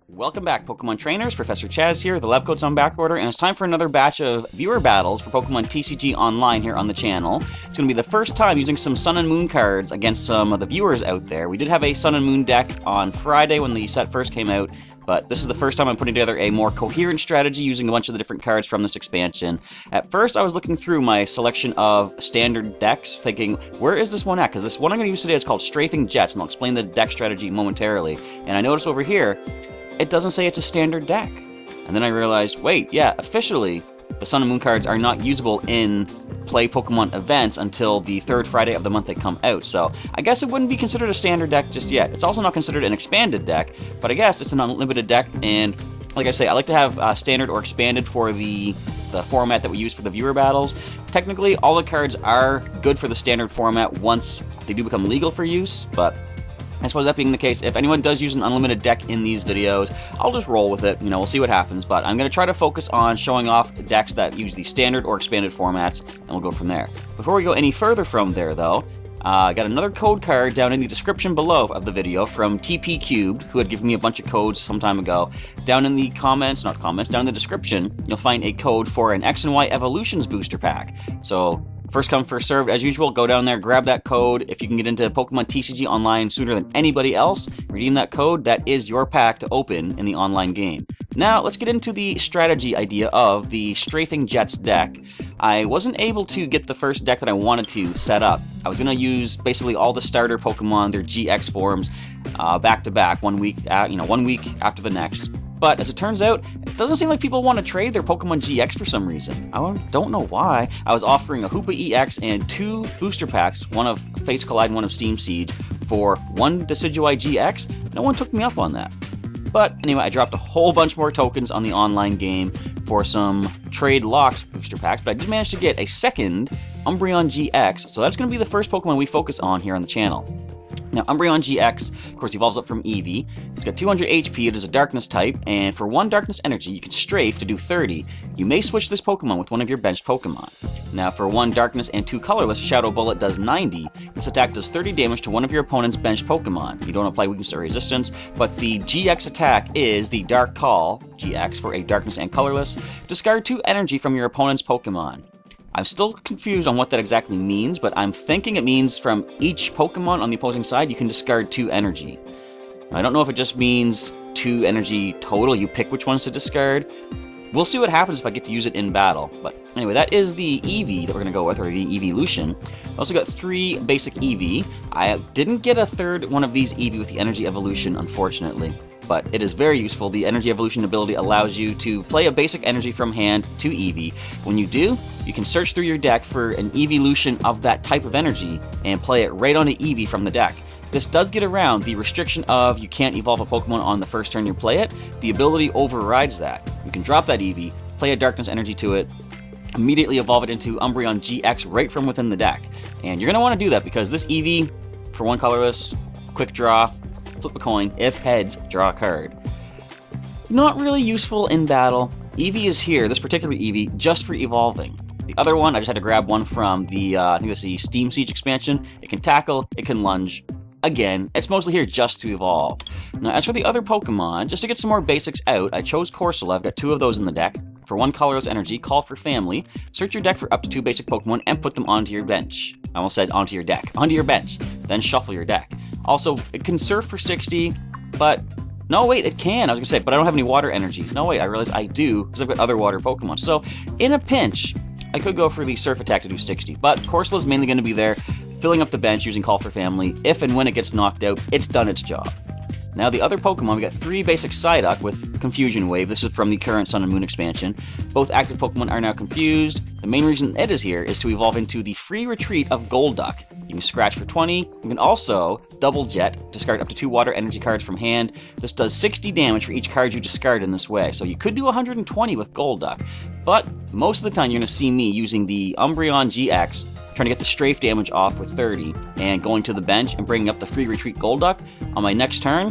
Welcome back, Pokemon trainers. Professor Chaz here. The lab coat's on back order, and it's time for another batch of viewer battles for Pokemon TCG Online here on the channel. It's going to be the first time using some Sun and Moon cards against some of the viewers out there. We did have a Sun and Moon deck on Friday when the set first came out, but this is the first time I'm putting together a more coherent strategy using a bunch of the different cards from this expansion. At first, I was looking through my selection of standard decks, thinking, where is this one at? Because this one I'm going to use today is called Strafing Jets, and I'll explain the deck strategy momentarily. And I noticed over here, it doesn't say it's a standard deck. And then I realized, wait, yeah, officially, the Sun and Moon cards are not usable in Play Pokemon events until the third Friday of the month they come out. So I guess it wouldn't be considered a standard deck just yet. It's also not considered an expanded deck, but I guess it's an unlimited deck. And like I say, I like to have standard or expanded for the format that we use for the viewer battles. Technically, all the cards are good for the standard format once they do become legal for use, but I suppose that being the case, if anyone does use an unlimited deck in these videos, I'll just roll with it. We'll see what happens. But I'm going to try to focus on showing off decks that use the standard or expanded formats, and we'll go from there. Before we go any further from there, though, I got another code card down in the description below of the video from TP Cubed, who had given me a bunch of codes some time ago. Down in the down in the description, you'll find a code for an X and Y Evolutions booster pack. So first come, first served, as usual. Go down there, grab that code. If you can get into Pokemon TCG Online sooner than anybody else, redeem that code. That is your pack to open in the online game. Now, let's get into the strategy idea of the Strafing Jets deck. I wasn't able to get the first deck that I wanted to set up. I was going to use basically all the starter Pokemon, their GX forms, back to back, one week after the next. But as it turns out, it doesn't seem like people want to trade their Pokemon GX for some reason. I don't know why. I was offering a Hoopa-EX and 2 booster packs, one of Fates Collide and one of Steam Siege, for 1 Decidueye GX. No one took me up on that. But anyway, I dropped a whole bunch more tokens on the online game for some trade-locked booster packs, but I did manage to get a second Umbreon-GX, so that's going to be the first Pokemon we focus on here on the channel. Now, Umbreon-GX, of course, evolves up from Eevee. It's got 200 HP, it is a Darkness type, and for 1 Darkness Energy, you can Strafe to do 30. You may switch this Pokemon with one of your benched Pokemon. Now, for 1 Darkness and 2 Colorless, Shadow Bullet does 90. This attack does 30 damage to one of your opponent's benched Pokemon. You don't apply weakness or resistance, but the GX attack is the Dark Call GX for a Darkness and Colorless. Discard 2 energy from your opponent's Pokemon. I'm still confused on what that exactly means, but I'm thinking it means from each Pokemon on the opposing side, you can discard 2 energy. I don't know if it just means 2 energy total, you pick which ones to discard. We'll see what happens if I get to use it in battle. But anyway, that is the Eevee that we're going to go with, or the Eeveelution. I also got 3 basic Eevee. I didn't get a third one of these Eevee with the Energy Evolution, unfortunately. But it is very useful. The Energy Evolution ability allows you to play a basic energy from hand to Eevee. When you do, you can search through your deck for an Eeveelution of that type of energy and play it right onto Eevee from the deck. This does get around the restriction of you can't evolve a Pokemon on the first turn you play it. The ability overrides that. You can drop that Eevee, play a Darkness energy to it, immediately evolve it into Umbreon-GX right from within the deck. And you're going to want to do that because this Eevee, for 1 colorless, quick draw, flip a coin, if heads, draw a card. Not really useful in battle. Eevee is here, this particular Eevee, just for evolving. The other one, I just had to grab one from the, I think it's the Steam Siege expansion. It can tackle, it can lunge. Again, it's mostly here just to evolve. Now, as for the other Pokemon, just to get some more basics out, I chose Corsola. I've got 2 of those in the deck. For 1 colorless energy, call for family. Search your deck for up to 2 basic Pokemon and put them onto your bench. I almost said onto your deck. Onto your bench. Then shuffle your deck. Also, it can surf for 60, but no, wait, it can. I was going to say, but I don't have any water energy. No, wait, I realize I do because I've got other water Pokemon. So, in a pinch, I could go for the surf attack to do 60, but Corsola is mainly going to be there, filling up the bench using Call for Family. If and when it gets knocked out, it's done its job. Now, the other Pokemon, we got 3 basic Psyduck with Confusion Wave. This is from the current Sun and Moon expansion. Both active Pokemon are now confused. The main reason it is here is to evolve into the free retreat of Golduck. You can scratch for 20. You can also double jet, discard up to 2 water energy cards from hand. This does 60 damage for each card you discard in this way. So you could do 120 with Golduck. But most of the time, you're going to see me using the Umbreon-GX, trying to get the strafe damage off with 30, and going to the bench and bringing up the free retreat Golduck. On my next turn,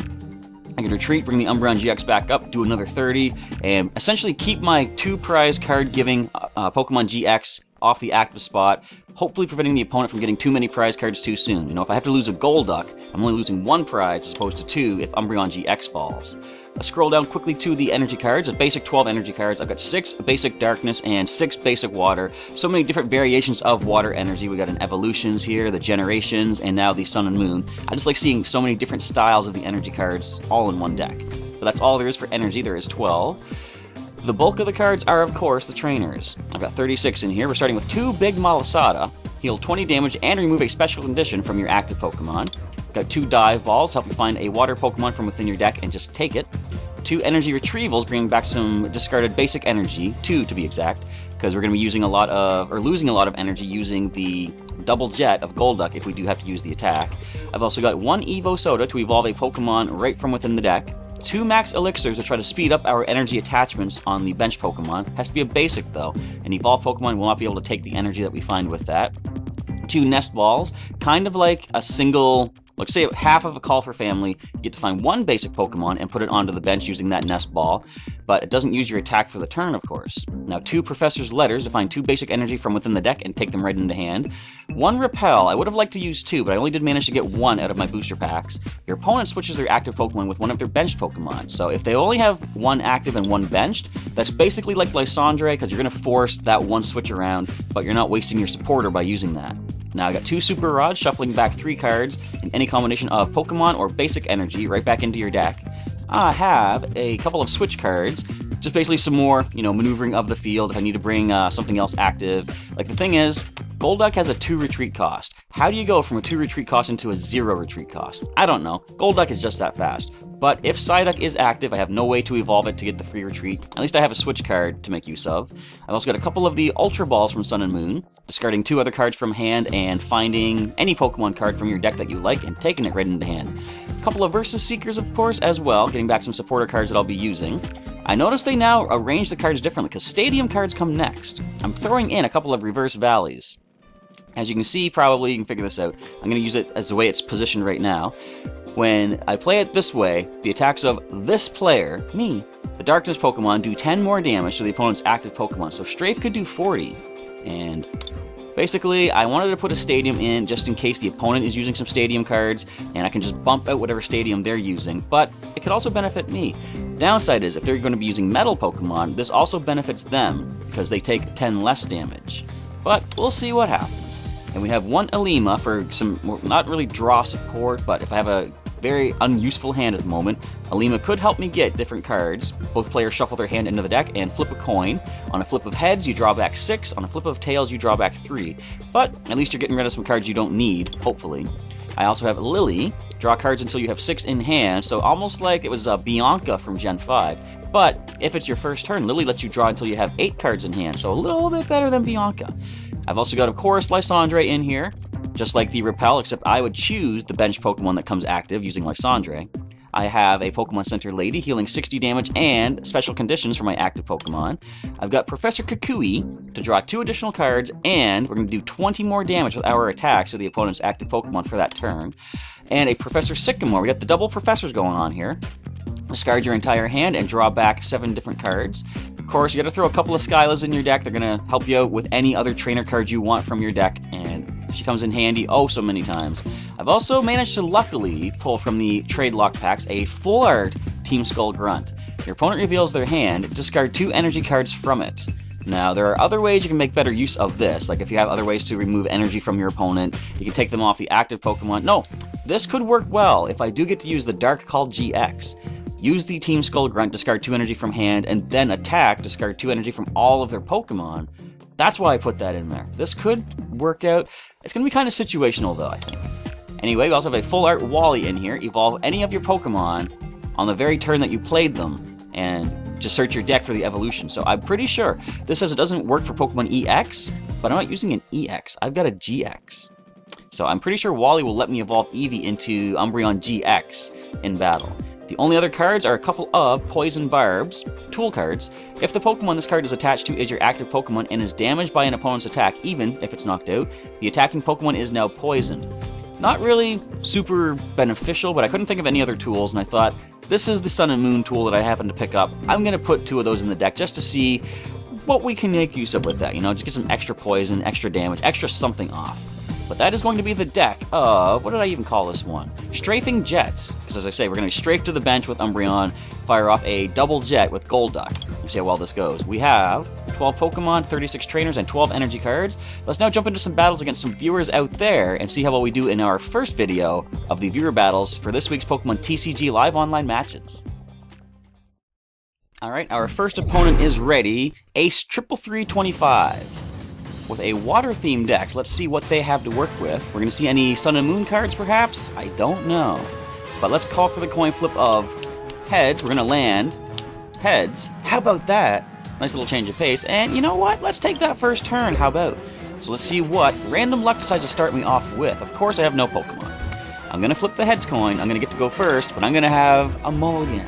I can retreat, bring the Umbreon-GX back up, do another 30, and essentially keep my 2 prize card-giving Pokemon GX off the active spot, hopefully preventing the opponent from getting too many prize cards too soon. If I have to lose a Golduck, I'm only losing 1 prize as opposed to 2 if Umbreon-GX falls. Let's scroll down quickly to the energy cards. A basic 12 energy cards. I've got 6 basic darkness and 6 basic water. So many different variations of water energy. We got an evolutions here, the generations, and now the sun and moon. I just like seeing so many different styles of the energy cards all in one deck. But that's all there is for energy. There is 12. The bulk of the cards are, of course, the trainers. I've got 36 in here. We're starting with 2 big Malasada. Heal 20 damage and remove a special condition from your active Pokemon. Got 2 dive balls, help you find a water Pokemon from within your deck and just take it. 2 energy retrievals, bringing back some discarded basic energy, 2 to be exact, because we're going to be using a lot of, or losing a lot of energy using the double jet of Golduck if we do have to use the attack. I've also got 1 Evo Soda to evolve a Pokemon right from within the deck. 2 max elixirs to try to speed up our energy attachments on the bench Pokemon. Has to be a basic though. An evolved Pokemon will not be able to take the energy that we find with that. 2 nest balls, kind of like a single, like say half of a call for family. You get to find 1 basic Pokemon and put it onto the bench using that nest ball, but it doesn't use your attack for the turn, of course. Now 2 Professor's Letters to find 2 basic energy from within the deck and take them right into hand. 1 Repel, I would have liked to use 2, but I only did manage to get 1 out of my booster packs. Your opponent switches their active Pokemon with one of their benched Pokemon, so if they only have 1 active and 1 benched, that's basically like Lysandre, because you're going to force that 1 switch around, but you're not wasting your supporter by using that. Now I got 2 Super Rods, shuffling back 3 cards in any combination of Pokemon or basic energy right back into your deck. I have a couple of switch cards, just basically some more, maneuvering of the field if I need to bring something else active. Like the thing is, Golduck has a 2 retreat cost. How do you go from a 2 retreat cost into a 0 retreat cost? I don't know. Golduck is just that fast. But if Psyduck is active, I have no way to evolve it to get the free retreat. At least I have a switch card to make use of. I've also got a couple of the Ultra Balls from Sun and Moon, discarding 2 other cards from hand and finding any Pokemon card from your deck that you like and taking it right into hand. A couple of Versus Seekers, of course, as well, getting back some supporter cards that I'll be using. I noticed they now arrange the cards differently because Stadium cards come next. I'm throwing in a couple of Reverse Valleys. As you can see, probably you can figure this out. I'm going to use it as the way it's positioned right now. When I play it this way, the attacks of this player, me, the Darkness Pokemon, do 10 more damage to the opponent's active Pokemon. So Strafe could do 40. And basically, I wanted to put a Stadium in just in case the opponent is using some Stadium cards, and I can just bump out whatever Stadium they're using. But it could also benefit me. Downside is, if they're going to be using Metal Pokemon, this also benefits them, because they take 10 less damage. But we'll see what happens. And we have 1 Alima for some, not really draw support, but if I have a very unuseful hand at the moment, Alima could help me get different cards. Both players shuffle their hand into the deck and flip a coin. On a flip of heads, you draw back 6. On a flip of tails, you draw back 3. But at least you're getting rid of some cards you don't need, hopefully. I also have Lily. Draw cards until you have 6 in hand, so almost like it was Bianca from Gen 5. But if it's your first turn, Lily lets you draw until you have 8 cards in hand, so a little bit better than Bianca. I've also got, of course, Lysandre in here, just like the Repel, except I would choose the bench Pokemon that comes active using Lysandre. I have a Pokemon Center Lady healing 60 damage and special conditions for my active Pokemon. I've got Professor Kukui to draw 2 additional cards, and we're going to do 20 more damage with our attacks to the opponent's active Pokemon for that turn. And a Professor Sycamore. We got the double Professors going on here. Discard your entire hand and draw back 7 different cards. Of course, you got to throw a couple of Skylas in your deck. They're going to help you out with any other trainer cards you want from your deck, and she comes in handy oh so many times. I've also managed to luckily pull from the trade lock packs a full art Team Skull Grunt. Your opponent reveals their hand, discard 2 energy cards from it. Now, there are other ways you can make better use of this, like if you have other ways to remove energy from your opponent, you can take them off the active Pokemon. No, this could work well if I do get to use the Dark Call GX. Use the Team Skull Grunt, discard 2 energy from hand, and then attack, discard 2 energy from all of their Pokemon. That's why I put that in there. This could work out. It's going to be kind of situational, though, I think. Anyway, we also have a full art Wally in here. Evolve any of your Pokemon on the very turn that you played them, and just search your deck for the evolution. So I'm pretty sure this says it doesn't work for Pokemon EX, but I'm not using an EX. I've got a GX. So I'm pretty sure Wally will let me evolve Eevee into Umbreon-GX in battle. The only other cards are a couple of Poison Barbs, tool cards. If the Pokemon this card is attached to is your active Pokemon and is damaged by an opponent's attack, even if it's knocked out, the attacking Pokemon is now poisoned. Not really super beneficial, but I couldn't think of any other tools, and I thought, this is the Sun and Moon tool that I happened to pick up. I'm going to put 2 of those in the deck just to see what we can make use of with that, just get some extra poison, extra damage, extra something off. But that is going to be the deck of, what did I even call this one? Strafing Jets. Because as I say, we're going to strafe to the bench with Umbreon, fire off a double jet with Golduck. Let's see how well this goes. We have 12 Pokemon, 36 trainers, and 12 energy cards. Let's now jump into some battles against some viewers out there and see how well we do in our first video of the viewer battles for this week's Pokemon TCG Live Online matches. Alright, our first opponent is ready. Ace 33325. With a water-themed deck. Let's see what they have to work with. We're going to see any Sun and Moon cards, perhaps? I don't know. But let's call for the coin flip of heads. We're going to land heads. How about that? Nice little change of pace. And you know what? Let's take that first turn. How about? So let's see what random luck decides to start me off with. Of course, I have no Pokemon. I'm going to flip the heads coin. I'm going to get to go first, but I'm going to have a mulligan.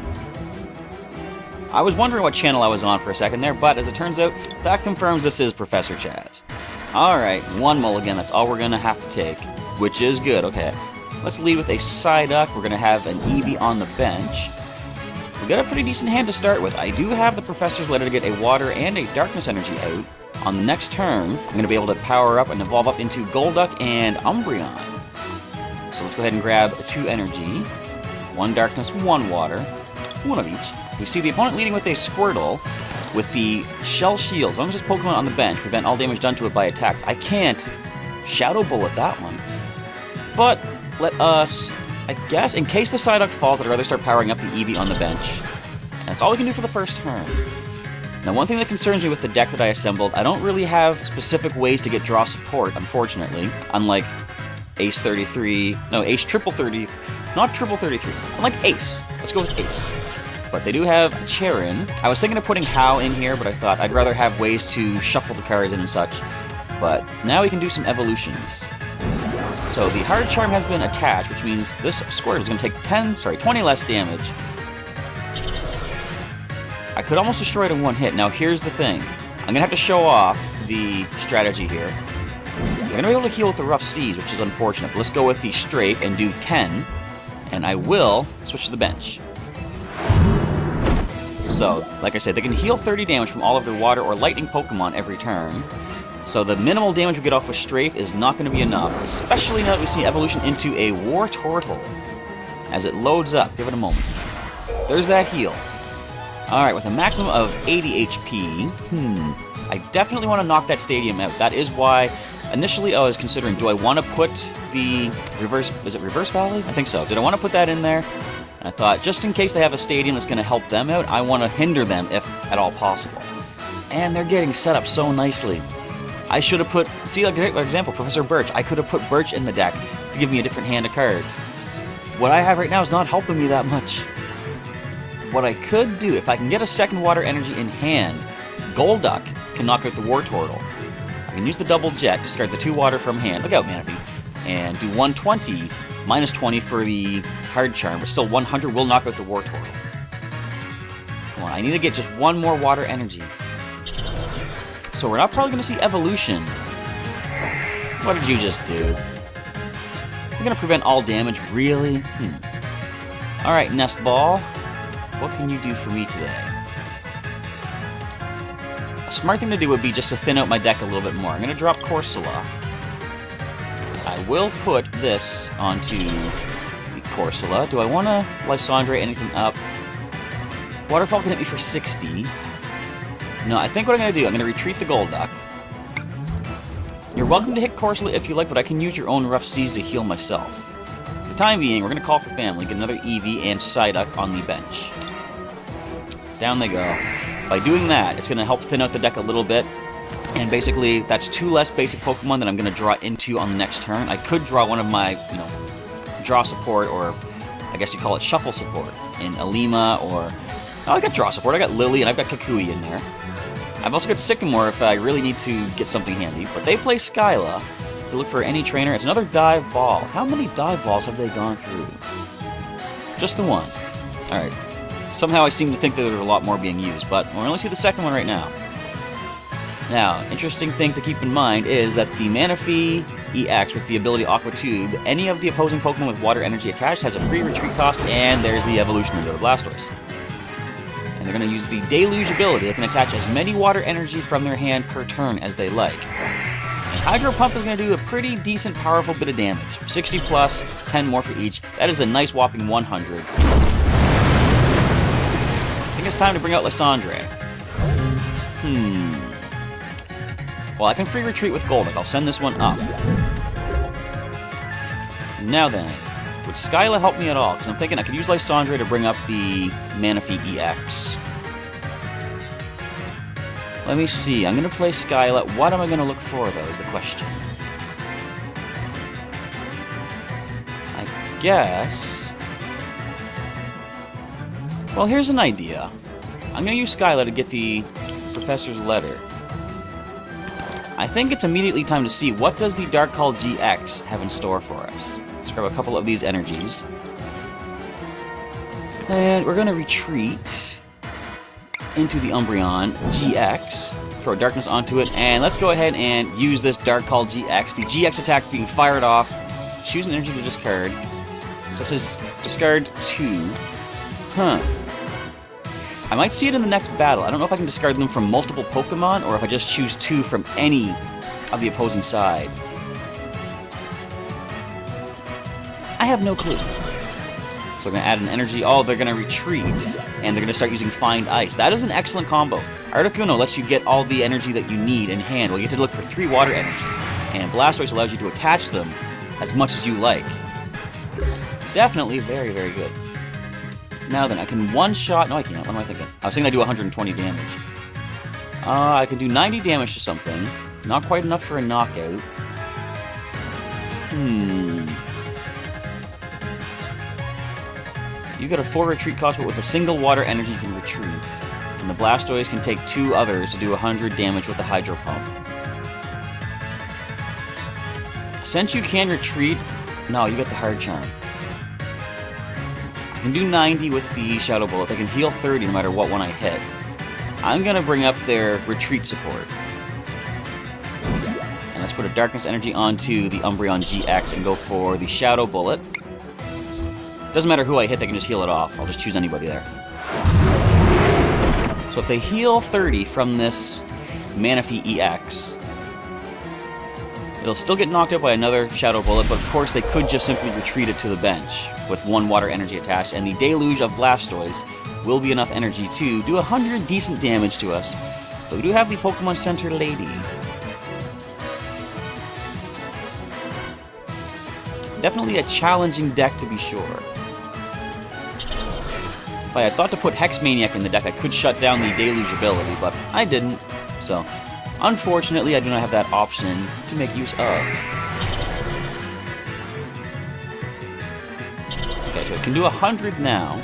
I was wondering what channel I was on for a second there, but as it turns out, that confirms this is Professor Chaz. Alright, one mulligan, that's all we're going to have to take, which is good, okay. Let's lead with a Psyduck, we're going to have an Eevee on the bench. We've got a pretty decent hand to start with. I do have the Professor's Letter to get a Water and a Darkness energy out. On the next turn, I'm going to be able to power up and evolve up into Golduck and Umbreon. So let's go ahead and grab 2 energy, 1 Darkness, 1 Water, 1 of each. We see the opponent leading with a Squirtle with the Shell Shield. As long as this Pokemon on the bench prevent all damage done to it by attacks. I can't Shadow Bullet that one. But let us, I guess, in case the Psyduck falls, I'd rather start powering up the Eevee on the bench. And that's all we can do for the first turn. Now, one thing that concerns me with the deck that I assembled, I don't really have specific ways to get draw support, unfortunately. Unlike Ace 33, no, Ace Triple 30, not Triple 33. Unlike Ace. Let's go with Ace. But they do have Charin. I was thinking of putting How in here, but I thought I'd rather have ways to shuffle the cards in and such. But now we can do some evolutions. So the Hard Charm has been attached, which means this Squirtle is going to take 20 less damage. I could almost destroy it in one hit. Now here's the thing. I'm going to have to show off the strategy here. You're going to be able to heal with the Rough Seas, which is unfortunate. But let's go with the Strafe and do 10. And I will switch to the bench. So, like I said, they can heal 30 damage from all of their water or lightning Pokemon every turn. So the minimal damage we get off with Strafe is not going to be enough, especially now that we see evolution into a Wartortle. As it loads up, give it a moment. There's that heal. Alright, with a maximum of 80 HP, I definitely want to knock that stadium out. That is why, initially I was considering, do I want to put the Reverse Valley? I think so. Did I want to put that in there? I thought, just in case they have a stadium that's going to help them out, I want to hinder them if at all possible. And they're getting set up so nicely. I should have put, see, like example, Professor Birch. I could have put Birch in the deck to give me a different hand of cards. What I have right now is not helping me that much. What I could do, if I can get a second water energy in hand, Golduck can knock out the Wartortle. I can use the double jet, discard the 2 water from hand, look out Manaphy, and do 120, minus 20 for the Hard Charm, but still 100 will knock out the Wartortle. Come on, I need to get just 1 more water energy. So we're not probably going to see evolution. What did you just do? You're going to prevent all damage, really? Alright, Nest Ball. What can you do for me today? A smart thing to do would be just to thin out my deck a little bit more. I'm going to drop Corsola. I will put this onto the Corsola. Do I want to Lysandre anything up? Waterfall can hit me for 60. No, I think what I'm going to do, I'm going to retreat the Golduck. You're welcome to hit Corsola if you like, but I can use your own Rough Seas to heal myself. For the time being, we're going to call for family, get another Eevee and Psyduck on the bench. Down they go. By doing that, it's going to help thin out the deck a little bit. And basically, that's 2 less basic Pokemon that I'm going to draw into on the next turn. I could draw one of my, draw support, or I guess you call it shuffle support, in Alima, or... Oh, I got draw support. I got Lily, and I've got Kukui in there. I've also got Sycamore if I really need to get something handy. But they play Skyla to look for any trainer. It's another Dive Ball. How many Dive Balls have they gone through? Just the one. Alright. Somehow I seem to think that there are a lot more being used, but we'll only see the second one right now. Now, interesting thing to keep in mind is that the Manaphy EX with the ability Aqua Tube, any of the opposing Pokemon with water energy attached has a free retreat cost, and there's the evolution of the Blastoise. And they're going to use the Deluge ability. They can attach as many water energy from their hand per turn as they like. And Hydro Pump is going to do a pretty decent, powerful bit of damage. 60 plus, 10 more for each. That is a nice whopping 100. I think it's time to bring out Lysandre. Well, I can free retreat with Golduck. I'll send this one up. Now then, would Skyla help me at all? Because I'm thinking I could use Lysandre to bring up the Manaphy-EX. Let me see. I'm going to play Skyla. What am I going to look for, though, is the question. I guess... Well, here's an idea. I'm going to use Skyla to get the Professor's Letter. I think it's immediately time to see what does the Dark-Called-GX have in store for us. Let's grab a couple of these energies. And we're going to retreat into the Umbreon-GX, throw Darkness onto it, and let's go ahead and use this Dark-Called-GX. The GX attack being fired off. Choose an energy to discard. So it says discard 2. I might see it in the next battle. I don't know if I can discard them from multiple Pokemon, or if I just choose 2 from any of the opposing side. I have no clue. So I'm going to add an energy. Oh, they're going to retreat, and they're going to start using Find Ice. That is an excellent combo. Articuno lets you get all the energy that you need in hand. Well, you get to look for 3 water energy, and Blastoise allows you to attach them as much as you like. Definitely very, very good. Now then, I can one-shot... No, I can't. What am I thinking? I was thinking I'd do 120 damage. I can do 90 damage to something. Not quite enough for a knockout. You get a 4 retreat cost, but with a single water energy you can retreat. And the Blastoise can take 2 others to do 100 damage with the Hydro Pump. Since you can retreat... No, you get the Hard Charm. I can do 90 with the Shadow Bullet. They can heal 30 no matter what one I hit. I'm going to bring up their retreat support. And let's put a Darkness energy onto the Umbreon-GX and go for the Shadow Bullet. Doesn't matter who I hit, they can just heal it off. I'll just choose anybody there. So if they heal 30 from this Manaphy-EX, it'll still get knocked out by another Shadow Bullet, but of course they could just simply retreat it to the bench with 1 water energy attached, and the Deluge of Blastoise will be enough energy to do 100 decent damage to us. But we do have the Pokemon Center Lady. Definitely a challenging deck to be sure. If I had thought to put Hex Maniac in the deck, I could shut down the Deluge ability, but I didn't. So, unfortunately, I do not have that option to make use of. Okay, so it can do 100 now.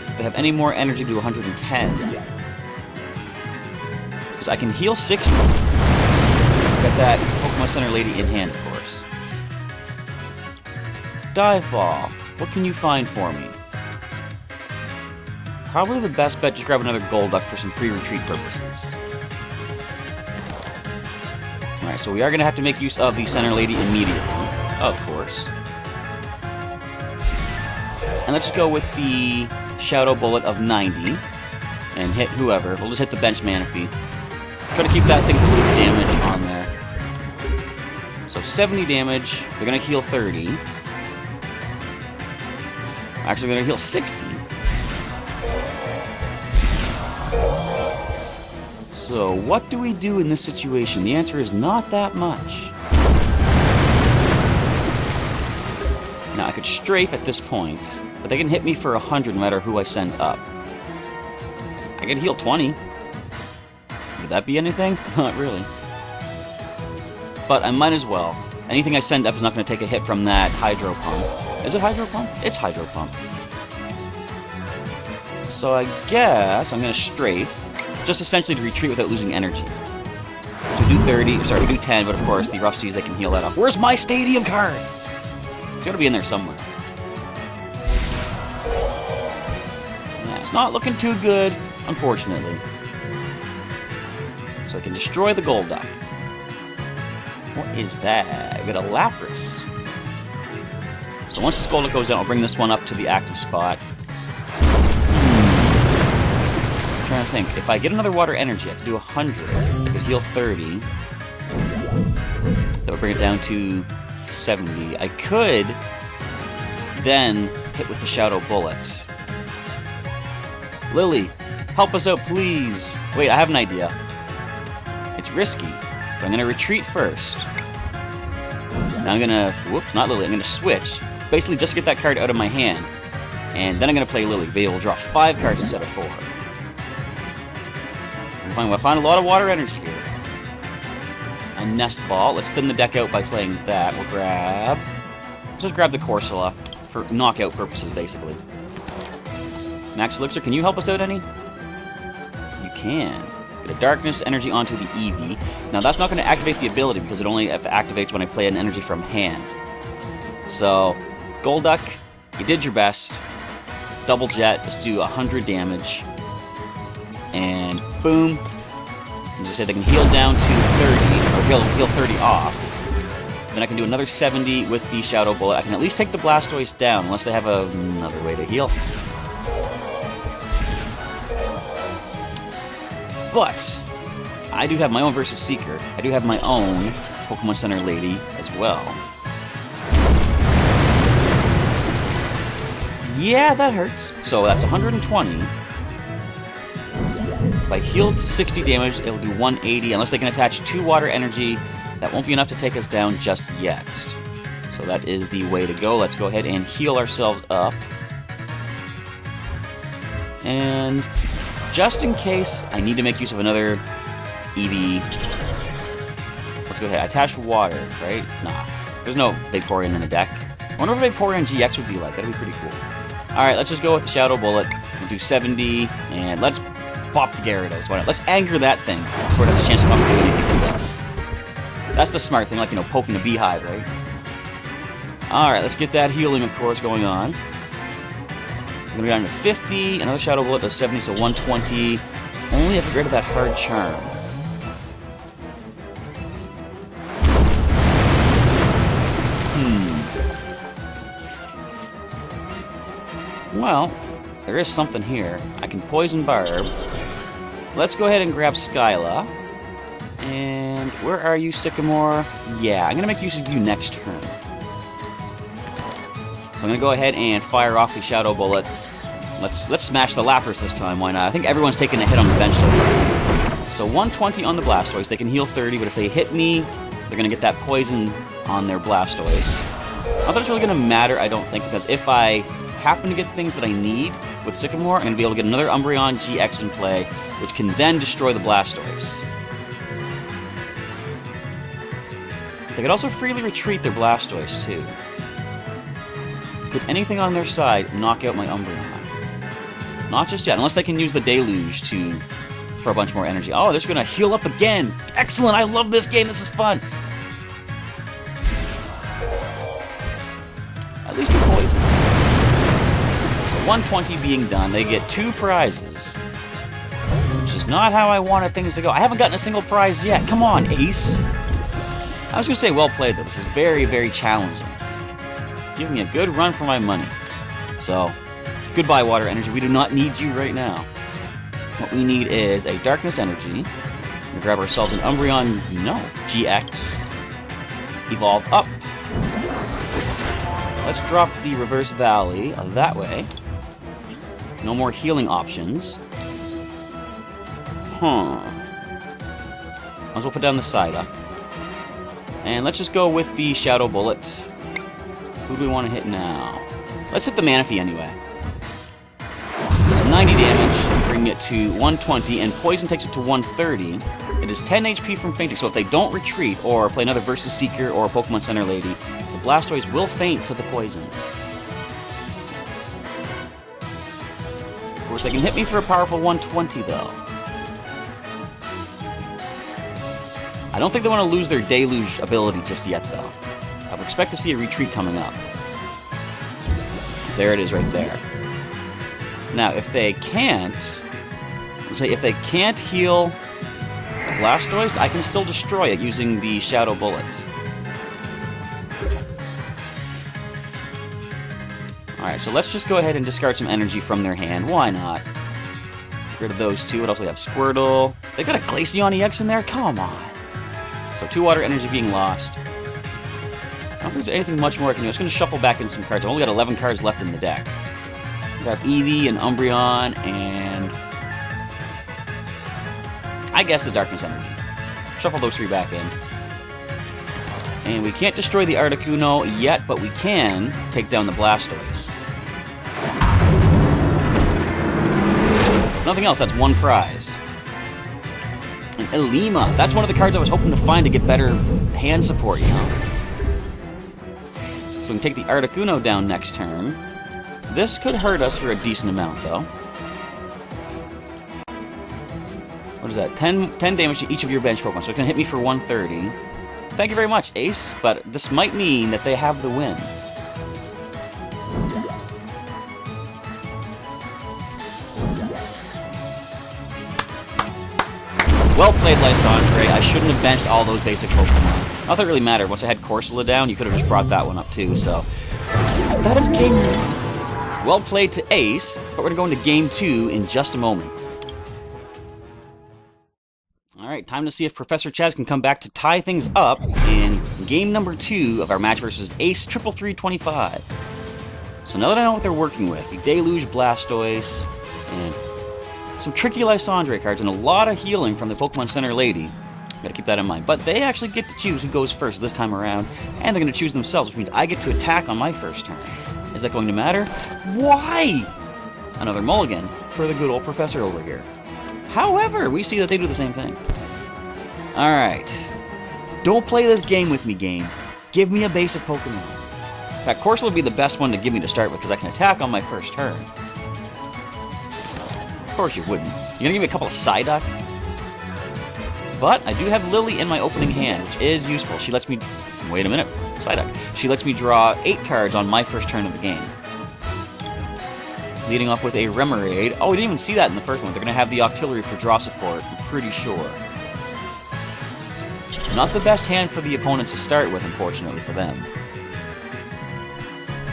If they have any more energy, do 110. Because I can heal 60. Got that Pokemon Center Lady in hand, of course. Dive Ball. What can you find for me? Probably the best bet, just grab another Golduck for some pre-retreat purposes. Alright, so we are going to have to make use of the Center Lady immediately. Of course. And let's go with the Shadow Bullet of 90. And hit whoever. We'll just hit the bench Manaphy. Try to keep that thing full of damage on there. So 70 damage. They're going to heal 30. Actually, they're going to heal 60. So, what do we do in this situation? The answer is not that much. Now, I could strafe at this point, but they can hit me for 100 no matter who I send up. I can heal 20. Would that be anything? Not really. But I might as well. Anything I send up is not going to take a hit from that Hydro Pump. Is it Hydro Pump? It's Hydro Pump. So I guess I'm going to strafe, just essentially to retreat without losing energy. So we do 30, sorry, we do 10, but of course the Rough Seas, they can heal that off. Where's my Stadium card? It's got to be in there somewhere. Yeah, it's not looking too good, unfortunately. So I can destroy the Golduck. What is that? I got a Lapras. So once this Golduck goes down, I'll bring this one up to the active spot. I'm trying to think. If I get another water energy, I could do 100. I could heal 30. That would bring it down to 70. I could then hit with the Shadow Bullet. Lily, help us out, please. Wait, I have an idea. It's risky, but I'm going to retreat first. Now I'm going to... Whoops, not Lily. I'm going to switch. Basically, just to get that card out of my hand. And then I'm going to play Lily. Be able to draw 5 cards instead of 4. I find a lot of water energy here. A Nest Ball. Let's thin the deck out by playing that. We'll grab... Let's just grab the Corsola for knockout purposes, basically. Max Elixir, can you help us out any? You can. Get a Darkness energy onto the Eevee. Now, that's not going to activate the ability because it only activates when I play an energy from hand. So, Golduck, you did your best. Double Jet, just do 100 damage. And boom. As I said, they can heal down to 30, or heal 30 off. Then I can do another 70 with the Shadow Bullet. I can at least take the Blastoise down, unless they have another way to heal. But I do have my own Versus Seeker. I do have my own Pokemon Center Lady as well. Yeah, that hurts. So that's 120. If I heal to 60 damage, it'll do 180. Unless they can attach 2 water energy, that won't be enough to take us down just yet. So that is the way to go. Let's go ahead and heal ourselves up. And just in case I need to make use of another Eevee, let's go ahead. I attached water, right? Nah. There's no Vaporeon in the deck. I wonder what Vaporeon-GX would be like. That'd be pretty cool. Alright, let's just go with the Shadow Bullet. We'll do 70, and let's pop the Gyarados. Why not? Let's anger that thing before it has a chance of not doing anything to us. That's the smart thing, like, you know, poking a beehive, right? Alright, let's get that healing, of course, going on. I'm going to go down to 50. Another Shadow Bullet does 70, so 120. Only if I get rid of that Hard Charm. Well, there is something here. I can Poison Barb. Let's go ahead and grab Skyla. And where are you, Sycamore? Yeah, I'm going to make use of you next turn. So I'm going to go ahead and fire off the Shadow Bullet. Let's smash the Lapras this time, why not? I think everyone's taking a hit on the bench so far. So 120 on the Blastoise. They can heal 30, but if they hit me, they're going to get that poison on their Blastoise. Not that it's really going to matter, I don't think, because if I happen to get things that I need with Sycamore, I'm going to be able to get another Umbreon-GX in play, which can then destroy the Blastoise. They could also freely retreat their Blastoise, too. Could anything on their side knock out my Umbreon? Not just yet, unless they can use the Deluge for a bunch more energy. Oh, they're just going to heal up again! Excellent! I love this game! This is fun! At least the poison. So 120 being done, they get 2 prizes. Which is not how I wanted things to go. I haven't gotten a single prize yet. Come on, Ace! I was going to say well played, though. This is very, very challenging. Give me a good run for my money. So, goodbye, Water Energy. We do not need you right now. What we need is a Darkness Energy. We'll grab ourselves an Umbreon-GX. Evolve up. Let's drop the Reverse Valley that way. No more healing options. Might as well put down the Psyduck. And let's just go with the Shadow Bullet. Who do we want to hit now? Let's hit the Manaphy anyway. It's 90 damage, bring it to 120, and Poison takes it to 130. It is 10 HP from fainting, so if they don't retreat or play another Versus Seeker or Pokemon Center Lady, the Blastoise will faint to the poison. Of course, they can hit me for a powerful 120, though. I don't think they want to lose their Deluge ability just yet, though. I would expect to see a retreat coming up. There it is right there. Now, if they can't... if they can't heal the Blastoise, I can still destroy it using the Shadow Bullet. Alright, so let's just go ahead and discard some energy from their hand. Why not? Get rid of those two. What else do we have? Squirtle. They got a Glaceon EX in there? Come on. So 2 water energy being lost. don't think there's anything much more I can do. I'm just going to shuffle back in some cards. I've only got 11 cards left in the deck. Grab Eevee and Umbreon and... I guess the Darkness Energy. Shuffle those 3 back in. And we can't destroy the Articuno yet, but we can take down the Blastoise. If nothing else, that's 1 prize. And Elima. That's one of the cards I was hoping to find to get better hand support, you know. So we can take the Articuno down next turn. This could hurt us for a decent amount, though. What is that? 10 damage to each of your bench Pokemon, so it can hit me for 130. Thank you very much, Ace, but this might mean that they have the win. Well played, Lysandre. I shouldn't have benched all those basic Pokemon. Not that it really mattered. Once I had Corsola down, you could have just brought that one up too, so... That is game 1. Well played to Ace, but we're going to go into game 2 in just a moment. Alright, time to see if Professor Chaz can come back to tie things up in game number 2 of our match versus Ace 33325. So now that I know what they're working with, the Deluge Blastoise, and some tricky Lysandre cards, and a lot of healing from the Pokemon Center lady. Gotta keep that in mind. But they actually get to choose who goes first this time around, and they're going to choose themselves, which means I get to attack on my first turn. Is that going to matter? Why? Another mulligan for the good old Professor over here. However, we see that they do the same thing. Alright. Don't play this game with me, game. Give me a basic Pokemon. In fact, Corsola would be the best one to give me to start with, because I can attack on my first turn. Of course you wouldn't. You're gonna give me a couple of Psyduck? But I do have Lily in my opening hand, which is useful. She lets me... Wait a minute. Psyduck. She lets me draw 8 cards on my first turn of the game. Leading off with a Remoraid. Oh, we didn't even see that in the first one. They're going to have the Octillery for draw support, I'm pretty sure. Not the best hand for the opponents to start with, unfortunately, for them.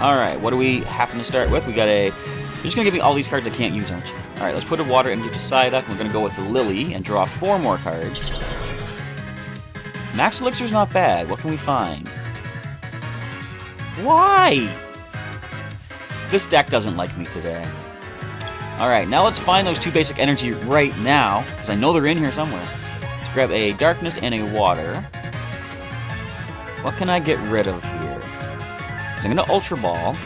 Alright, what do we happen to start with? We got a... You're just going to give me all these cards I can't use, aren't you? Alright, let's put a Water Energy to Psyduck. We're going to go with the Lily and draw 4 more cards. Max Elixir's not bad. What can we find? Why? This deck doesn't like me today. Alright, now let's find those 2 basic energy right now, because I know they're in here somewhere. Let's grab a Darkness and a Water. What can I get rid of here? So I'm going to Ultra Ball.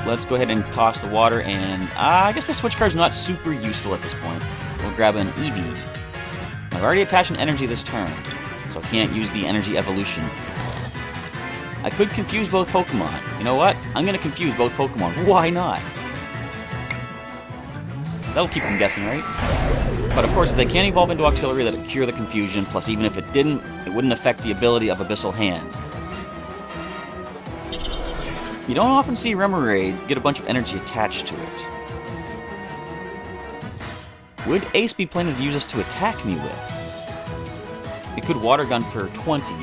Let's go ahead and toss the Water, and I guess the Switch card's not super useful at this point. We'll grab an Eevee. I've already attached an energy this turn, so I can't use the Energy Evolution. I could confuse both Pokemon. You know what? I'm going to confuse both Pokemon. Why not? That'll keep them guessing, right? But of course, if they can't evolve into Octillery, that'll cure the confusion. Plus, even if it didn't, it wouldn't affect the ability of Abyssal Hand. You don't often see Remoraid get a bunch of energy attached to it. Would Ace be planning to use this to attack me with? It could Water Gun for 20.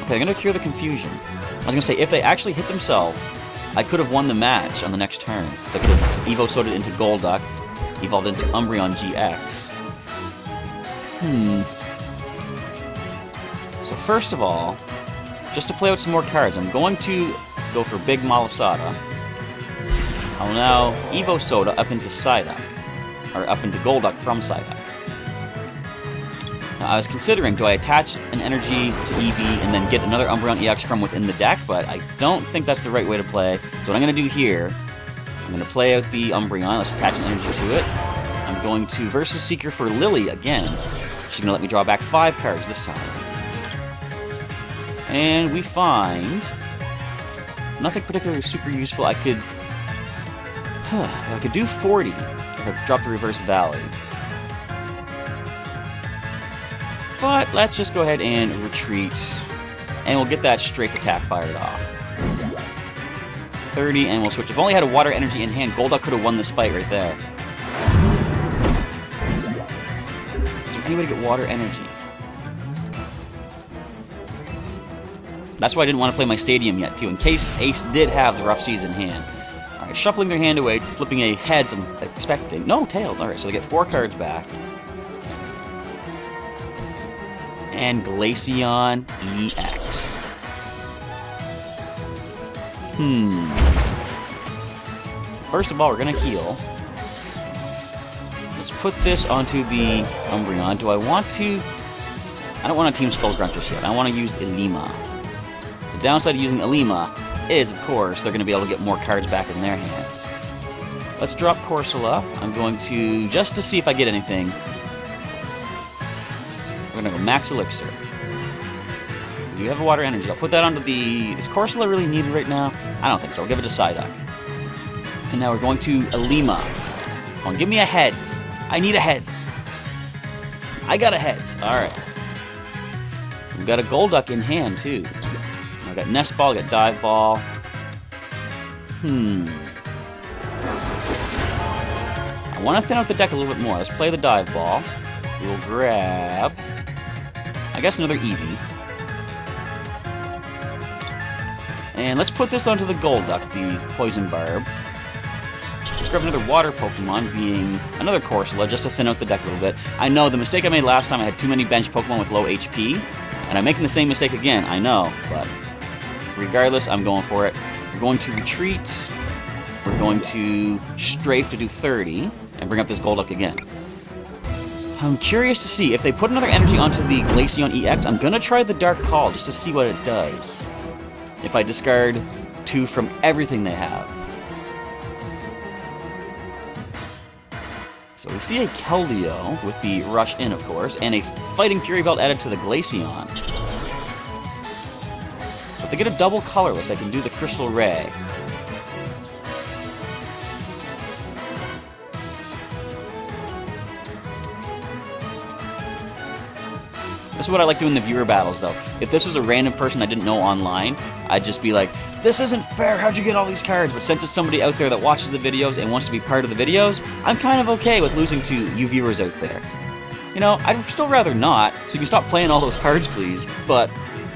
Okay, I'm going to cure the confusion. I was going to say, if they actually hit themselves, I could have won the match on the next turn. Because I could have Evo-Sodaed into Golduck, evolved into Umbreon-GX. So first of all, just to play out some more cards, I'm going to go for Big Malasada. I'll now Evo-Soda up into Psyduck. Or up into Golduck from Psyduck. Now, I was considering, do I attach an energy to Eevee and then get another Umbreon-EX from within the deck, but I don't think that's the right way to play. So what I'm going to do here, I'm going to play out the Umbreon. Let's attach an energy to it. I'm going to Versus Seeker for Lily again. She's going to let me draw back 5 cards this time. And we find nothing particularly super useful. I could do 40 if I drop the Reverse Valley. But let's just go ahead and retreat, and we'll get that Strake Attack fired off. 30, and we'll switch. If I only had a Water Energy in hand, Golduck could have won this fight right there. Is there any way to get Water Energy? That's why I didn't want to play my Stadium yet, too, in case Ace did have the Rough Seas in hand. Alright, shuffling their hand away, flipping a Heads, I'm expecting. No, Tails. Alright, so they get 4 cards back. and Glaceon-EX. First of all, we're gonna heal. Let's put this onto the Umbreon. Do I want to... I don't want to Team Skull Grunters yet. I want to use Ilima. The downside of using Ilima is, of course, they're going to be able to get more cards back in their hand. Let's drop Corsola. I'm going to, just to see if I get anything, we're going to go Max Elixir. Do you have a Water Energy? I'll put that onto the... Is Corsola really needed right now? I don't think so. I'll give it to Psyduck. And now we're going to Ilima. Come on, give me a Heads. I need a Heads. I got a Heads. Alright. We've got a Golduck in hand, too. I got Nest Ball, I got Dive Ball. I want to thin out the deck a little bit more. Let's play the Dive Ball. We'll grab... I guess another Eevee. And let's put this onto the Golduck, the Poison Barb. Let's grab another Water Pokemon, being another Corsola, just to thin out the deck a little bit. I know, the mistake I made last time, I had too many bench Pokemon with low HP. And I'm making the same mistake again, I know, but regardless, I'm going for it. We're going to retreat. We're going to strafe to do 30, and bring up this Golduck again. I'm curious to see, if they put another energy onto the Glaceon-EX, I'm going to try the Dark Call, just to see what it does. If I discard 2 from everything they have. So we see a Keldeo with the Rush In, of course, and a Fighting Fury Belt added to the Glaceon. So if they get a double colorless, they can do the Crystal Ray. This is what I like doing in the viewer battles, though. If this was a random person I didn't know online, I'd just be like, this isn't fair, how'd you get all these cards? But since it's somebody out there that watches the videos and wants to be part of the videos, I'm kind of okay with losing to you viewers out there. You know, I'd still rather not, so you can stop playing all those cards, please. But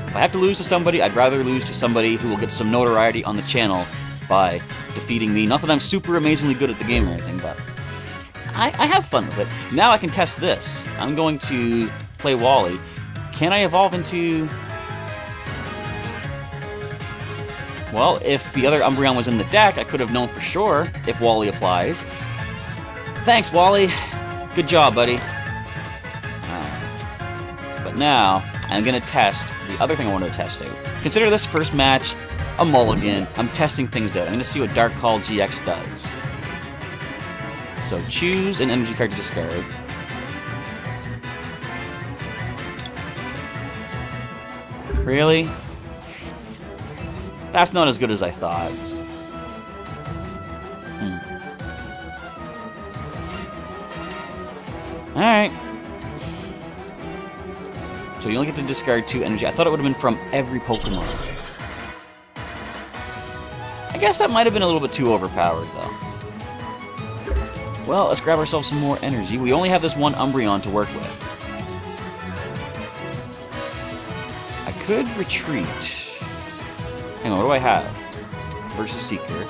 if I have to lose to somebody, I'd rather lose to somebody who will get some notoriety on the channel by defeating me. Not that I'm super amazingly good at the game or anything, but I have fun with it. Now I can test this. I'm going to play Wally. Can I evolve into... Well, if the other Umbreon was in the deck, I could have known for sure if Wally applies. Thanks, Wally. Good job, buddy. But now, I'm going to test the other thing I wanted to test out. Consider this first match a mulligan. I'm testing things out. I'm going to see what Dark Call GX does. So choose an energy card to discard. Really? That's not as good as I thought. Alright. So you only get to discard 2 energy. I thought it would have been from every Pokemon. I guess that might have been a little bit too overpowered, though. Well, let's grab ourselves some more energy. We only have this one Umbreon to work with. I could retreat. Hang on, what do I have? Versus Seeker.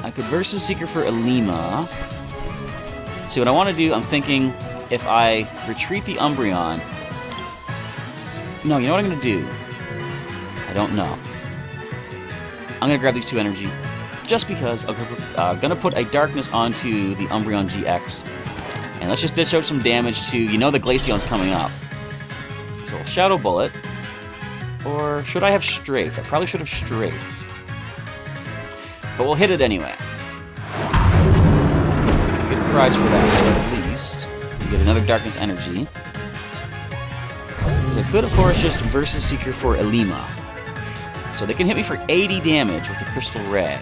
I could Versus Seeker for Ilima. See, what I want to do, I'm thinking if I retreat the Umbreon... No, you know what I'm going to do? I don't know. I'm going to grab these 2 energy, just because I'm going to put a Darkness onto the Umbreon-GX. And let's just dish out some damage to, you know the Glaceon's coming up. So we'll Shadow Bullet. Or should I have Strafed? I probably should have Strafed. But we'll hit it anyway. Get a prize for that, at least. We get another Darkness energy. So I could, of course, just Versus Seeker for Ilima. So they can hit me for 80 damage with the Crystal Ray.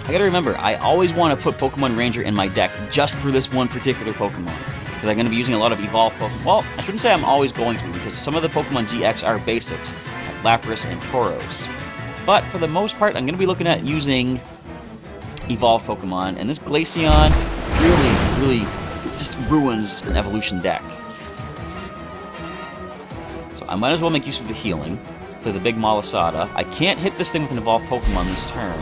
I gotta remember, I always want to put Pokemon Ranger in my deck just for this one particular Pokemon. Because I'm going to be using a lot of Evolved Pokemon. Well, I shouldn't say I'm always going to, because some of the Pokemon GX are basics, like Lapras and Tauros. But for the most part, I'm going to be looking at using Evolved Pokemon, and this Glaceon really just ruins an evolution deck. So I might as well make use of the healing, play the big Malasada. I can't hit this thing with an Evolved Pokemon this turn.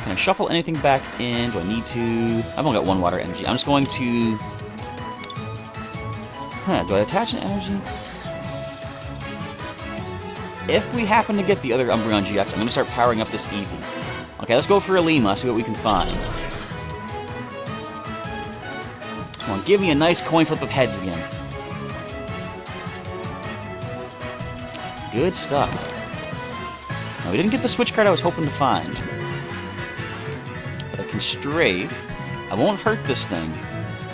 Can I shuffle anything back in? Do I need to? I've only got 1 water energy. I'm just going to... do I attach an energy? If we happen to get the other Umbreon-GX, I'm going to start powering up this Eevee. Okay, let's go for a Lima, see what we can find. Come on, give me a nice coin flip of heads again. Good stuff. Now, we didn't get the switch card I was hoping to find. But I can strafe. I won't hurt this thing.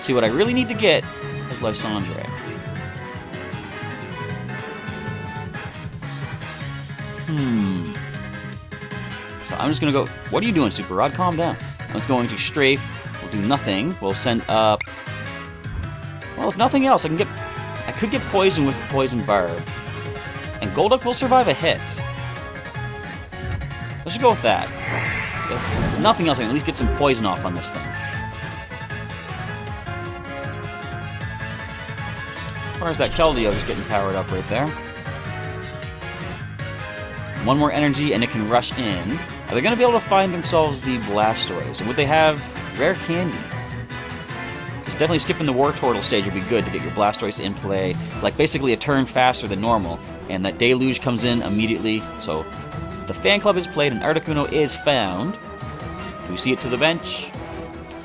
See, what I really need to get is Lysandre. So I'm just gonna go... What are you doing, Super Rod? Calm down. I'm just going to strafe. We'll do nothing. We'll send up... Well, if nothing else, I could get poison with the Poison Barb. And Golduck will survive a hit. Let's just go with that. If nothing else, I can at least get some poison off on this thing. As far as that Keldeo is getting powered up right there. 1 more energy and it can rush in. Are they going to be able to find themselves the Blastoise? And would they have rare candy? Because definitely skipping the Wartortle stage would be good to get your Blastoise in play, like basically a turn faster than normal. And that Deluge comes in immediately. So the fan club is played and Articuno is found. Do we see it to the bench?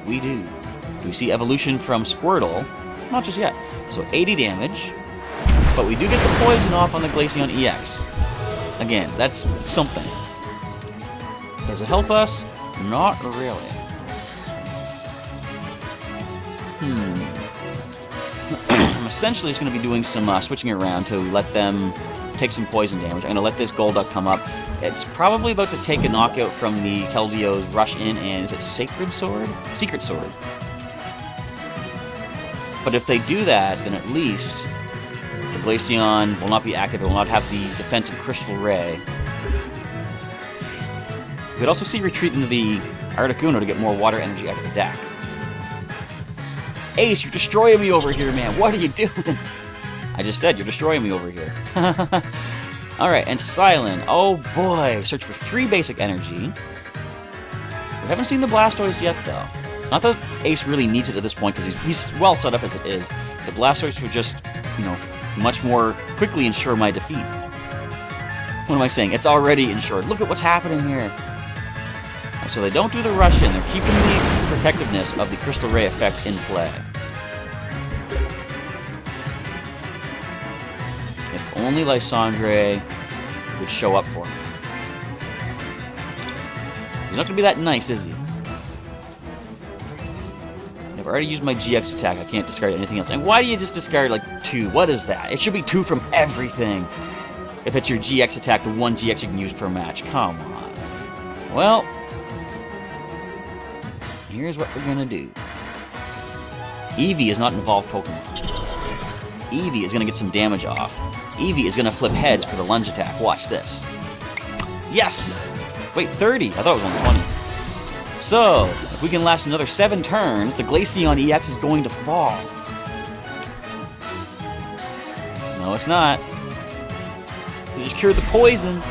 We do. Do we see evolution from Squirtle? Not just yet. So 80 damage. But we do get the poison off on the Glaceon-EX. Again, that's something. Does it help us? Not really. I'm essentially just going to be doing some switching around to let them take some poison damage. I'm going to let this Golduck come up. It's probably about to take a knockout from the Keldeo's rush in, and is it Sacred Sword? Secret Sword. But if they do that, then at least the Glaceon will not be active. It will not have the defensive Crystal Ray. We could also see retreat into the Articuno to get more water energy out of the deck. Ace, you're destroying me over here, man. What are you doing? I just said you're destroying me over here. Alright, and Silent. Oh boy. Search for 3 basic energy. We haven't seen the Blastoise yet, though. Not that Ace really needs it at this point, because he's well set up as it is. The Blastoise would just, much more quickly ensure my defeat. What am I saying? It's already ensured. Look at what's happening here. So they don't do the rush in. They're keeping the protectiveness of the Crystal Ray effect in play. If only Lysandre would show up for me. He's not going to be that nice, is he? I've already used my GX attack. I can't discard anything else. And why do you just discard, 2? What is that? It should be 2 from everything. If it's your GX attack, the 1 GX you can use per match. Come on. Well, here's what we're going to do. Eevee is not an evolved Pokemon. Eevee is going to get some damage off. Eevee is going to flip heads for the lunge attack. Watch this. Yes! Wait, 30? I thought it was only 20. So, if we can last another 7 turns, the Glaceon-EX is going to fall. No, it's not. We just cured the poison.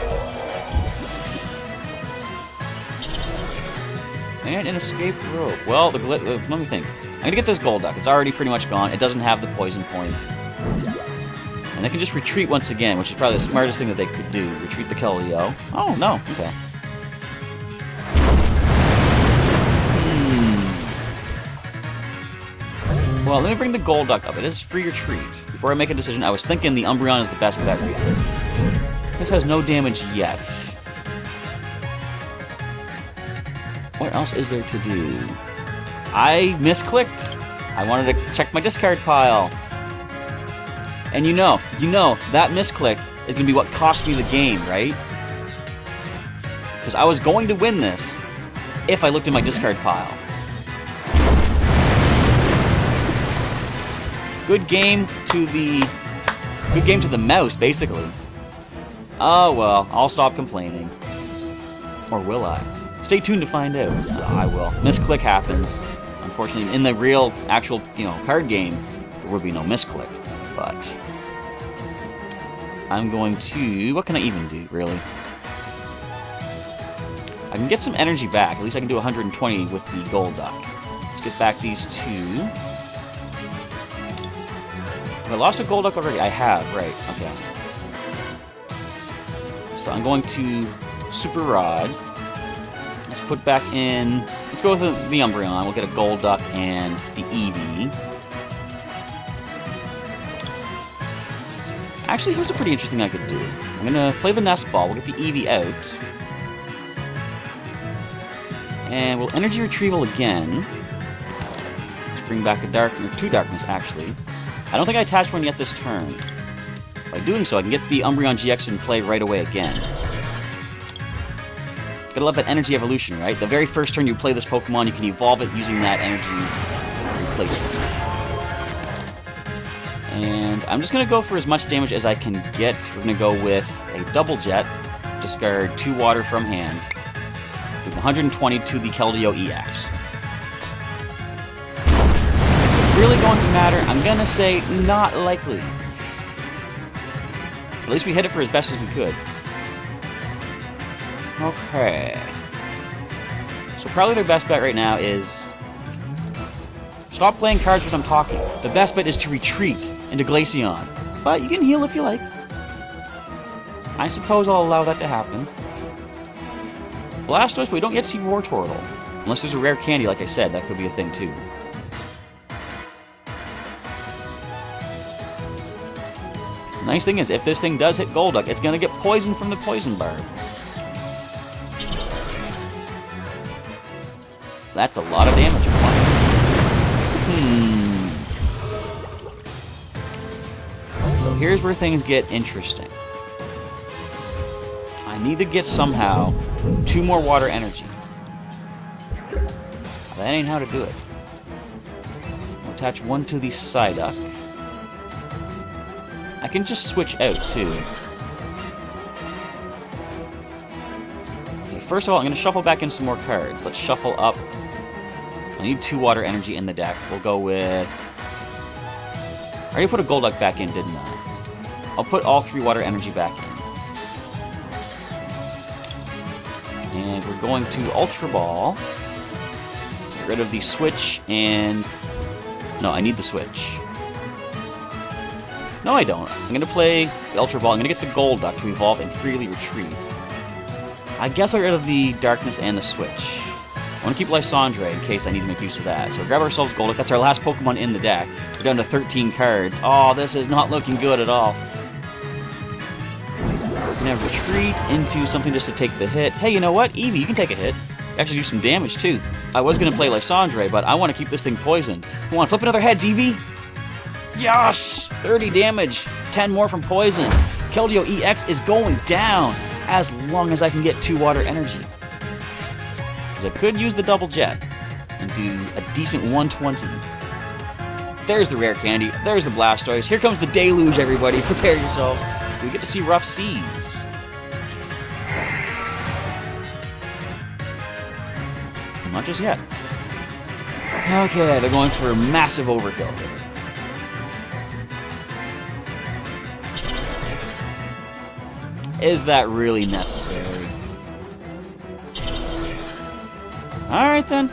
And an escape rope. Well, let me think. I'm going to get this Golduck. It's already pretty much gone. It doesn't have the poison point. And they can just retreat once again, which is probably the smartest thing that they could do. Retreat the Keldeo. Oh, no. Okay. Well, let me bring the Golduck up. It is free retreat. Before I make a decision, I was thinking the Umbreon is the best bet here. This has no damage yet. What else is there to do? I misclicked. I wanted to check my discard pile. And you know, that misclick is going to be what cost me the game, right? Because I was going to win this if I looked in my discard pile. Good game to the mouse, basically. Oh well, I'll stop complaining. Or will I? Stay tuned to find out. I will. Misclick happens. Unfortunately, in the real, actual, card game, there would be no misclick. But I'm going to... What can I even do, really? I can get some energy back. At least I can do 120 with the Golduck. Let's get back these two. Have I lost a Golduck already? I have, right. Okay. So I'm going to Super Rod. Let's put back in... Let's go with the Umbreon. We'll get a Golduck and the Eevee. Actually, here's a pretty interesting thing I could do. I'm going to play the Nest Ball. We'll get the Eevee out. And we'll Energy Retrieval again. Let's bring back a two Darkness, actually. I don't think I attached one yet this turn. By doing so, I can get the Umbreon-GX in play right away again. Gotta love that energy evolution, right? The very first turn you play this Pokemon, you can evolve it using that energy replacement. And I'm just gonna go for as much damage as I can get. We're gonna go with a Double Jet, discard 2 water from hand, with 120 to the Keldeo-EX. Is it really going to matter? I'm gonna say not likely. At least we hit it for as best as we could. Okay. So probably their best bet right now is... Stop playing cards while I'm talking. The best bet is to retreat into Glaceon. But you can heal if you like. I suppose I'll allow that to happen. Blastoise, but we don't yet see Wartortle. Unless there's a rare candy, like I said, that could be a thing too. Nice thing is, if this thing does hit Golduck, it's gonna get poisoned from the Poison Barb. That's a lot of damage. So here's where things get interesting. I need to get somehow 2 more water energy. That ain't how to do it. I'll attach 1 to the Psyduck. I can just switch out too. Okay, first of all, I'm going to shuffle back in some more cards. Let's shuffle up. I need 2 water energy in the deck. We'll go with... I already put a Golduck back in, didn't I? I'll put all 3 water energy back in. And we're going to Ultra Ball. Get rid of the Switch and... No, I need the Switch. No, I don't. I'm going to play the Ultra Ball. I'm going to get the Golduck to evolve and freely retreat. I guess I'll get rid of the Darkness and the Switch. I want to keep Lysandre in case I need to make use of that. So grab ourselves Golduck. That's our last Pokemon in the deck. We're down to 13 cards. Oh, this is not looking good at all. We're going to retreat into something just to take the hit. Hey, you know what? Eevee, you can take a hit. Actually do some damage, too. I was going to play Lysandre, but I want to keep this thing poisoned. Come on, flip another heads, Eevee! Yes! 30 damage, 10 more from poison. Keldeo-EX is going down as long as I can get 2 water energy. Because I could use the Double Jet and do a decent 120. There's the rare candy. There's the Blastoise. Here comes the deluge, everybody. Prepare yourselves. We get to see rough seas. Not just yet. Okay, they're going for a massive overkill here. Is that really necessary? Alright then.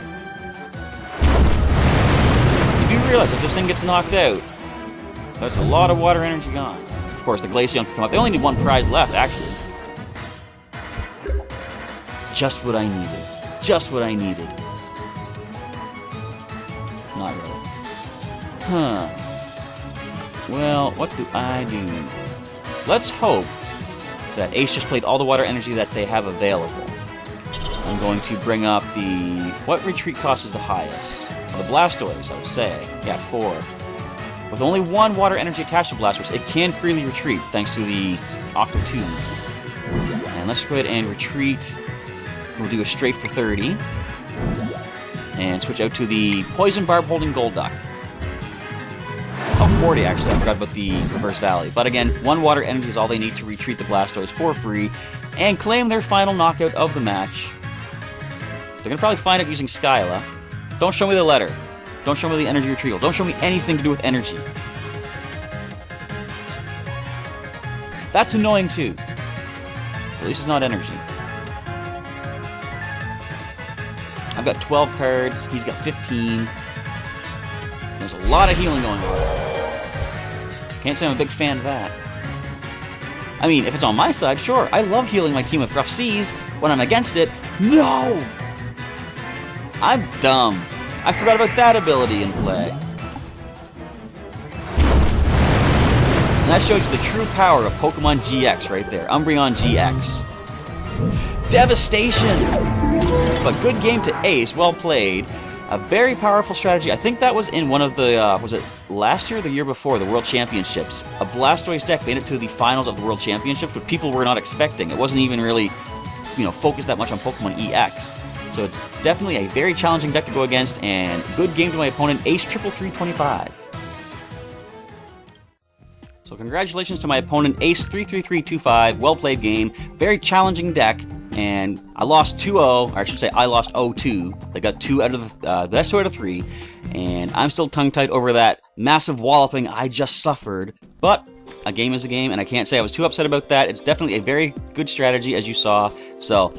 You do realize if this thing gets knocked out, that's a lot of water energy gone. Of course, the Glaceon can come up. They only need 1 prize left, actually. Just what I needed. Just what I needed. Not really. Huh. Well, what do I do? Let's hope that Ace just played all the water energy that they have available. I'm going to bring up the... What retreat cost is the highest? Well, the Blastoise, I would say. Yeah, 4. With only 1 water energy attached to Blastoise, it can freely retreat, thanks to the Octo Tube. And let's go ahead and retreat. We'll do a Strafe for 30. And switch out to the Poison Barb holding Golduck. Oh, 40 actually. I forgot about the Reverse Valley. But again, 1 water energy is all they need to retreat the Blastoise for free and claim their final knockout of the match. They're going to probably find it using Skyla. Don't show me the letter. Don't show me the energy retrieval. Don't show me anything to do with energy. That's annoying too. At least it's not energy. I've got 12 cards, he's got 15. There's a lot of healing going on. Can't say I'm a big fan of that. I mean, if it's on my side, sure, I love healing my team with Rough Seas. When I'm against it, no! I'm dumb. I forgot about that ability in play. And that shows you the true power of Pokemon GX right there. Umbreon-GX. Devastation! But good game to ace, well played. A very powerful strategy. I think that was in one of the, was it last year or the year before, the World Championships. A Blastoise deck made it to the finals of the World Championships, which people were not expecting. It wasn't even really, focused that much on Pokemon EX. So it's definitely a very challenging deck to go against, and good game to my opponent, Ace 33325. So congratulations to my opponent, Ace 33325. Well played game. Very challenging deck. And I lost 2-0, or I should say I lost 0-2. They got 2 out of the best 2 out of 3. And I'm still tongue-tied over that massive walloping I just suffered. But a game is a game, and I can't say I was too upset about that. It's definitely a very good strategy, as you saw. So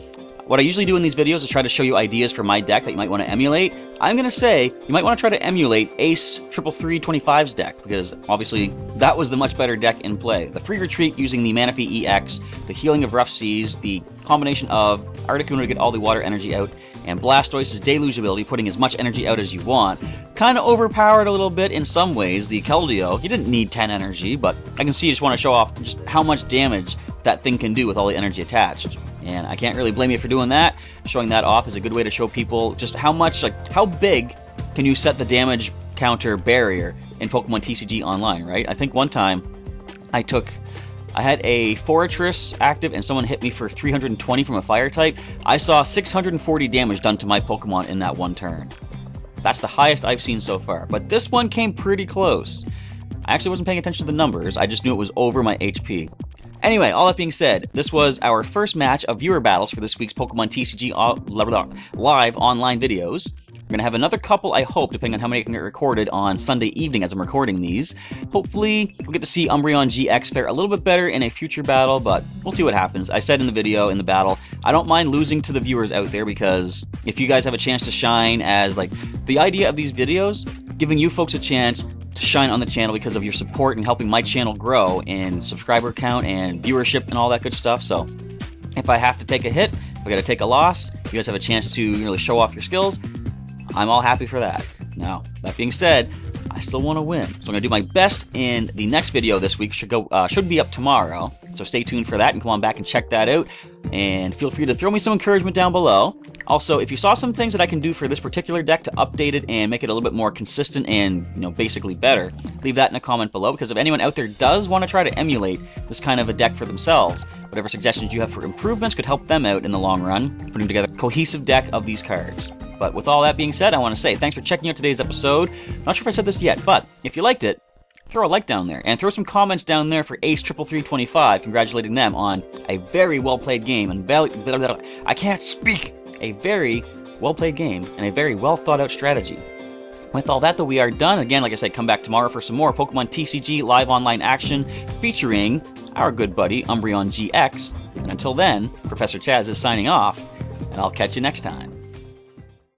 what I usually do in these videos is try to show you ideas for my deck that you might want to emulate. I'm going to say you might want to try to emulate Ace 33325's deck, because obviously that was the much better deck in play. The free retreat using the Manaphy EX, the healing of Rough Seas, the combination of Articuno to get all the water energy out, and Blastoise's Deluge ability, putting as much energy out as you want. Kind of overpowered a little bit in some ways. The Keldeo, you didn't need 10 energy, but I can see you just want to show off just how much damage that thing can do with all the energy attached. And I can't really blame you for doing that. Showing that off is a good way to show people just how much, how big can you set the damage counter barrier in Pokemon TCG Online, right? I think one time I had a Fortress active and someone hit me for 320 from a fire type. I saw 640 damage done to my Pokemon in that one turn. That's the highest I've seen so far. But this one came pretty close. I actually wasn't paying attention to the numbers. I just knew it was over my HP. Anyway, all that being said, this was our first match of viewer battles for this week's Pokemon TCG live online videos. We're going to have another couple, I hope, depending on how many can get recorded on Sunday evening as I'm recording these. Hopefully, we'll get to see Umbreon-GX fare a little bit better in a future battle, but we'll see what happens. I said in the video, in the battle, I don't mind losing to the viewers out there, because if you guys have a chance to shine as, the idea of these videos, giving you folks a chance to shine on the channel because of your support and helping my channel grow in subscriber count and viewership and all that good stuff. So if I have to take a hit, if I got to take a loss, you guys have a chance to really show off your skills, I'm all happy for that. Now, that being said, I still want to win. So I'm going to do my best in the next video this week. Should be up tomorrow. So stay tuned for that and come on back and check that out. And feel free to throw me some encouragement down below. Also, if you saw some things that I can do for this particular deck to update it and make it a little bit more consistent and, basically better, leave that in a comment below, because if anyone out there does want to try to emulate this kind of a deck for themselves, whatever suggestions you have for improvements could help them out in the long run, putting together a cohesive deck of these cards. But with all that being said, I want to say thanks for checking out today's episode. Not sure if I said this yet, but if you liked it, throw a like down there, and throw some comments down there for Ace 33325, congratulating them on a very well-played game, and I can't speak! A very well-played game, and a very well-thought-out strategy. With all that, though, we are done. Again, like I said, come back tomorrow for some more Pokemon TCG live online action, featuring our good buddy, Umbreon-GX. And until then, Professor Chaz is signing off, and I'll catch you next time.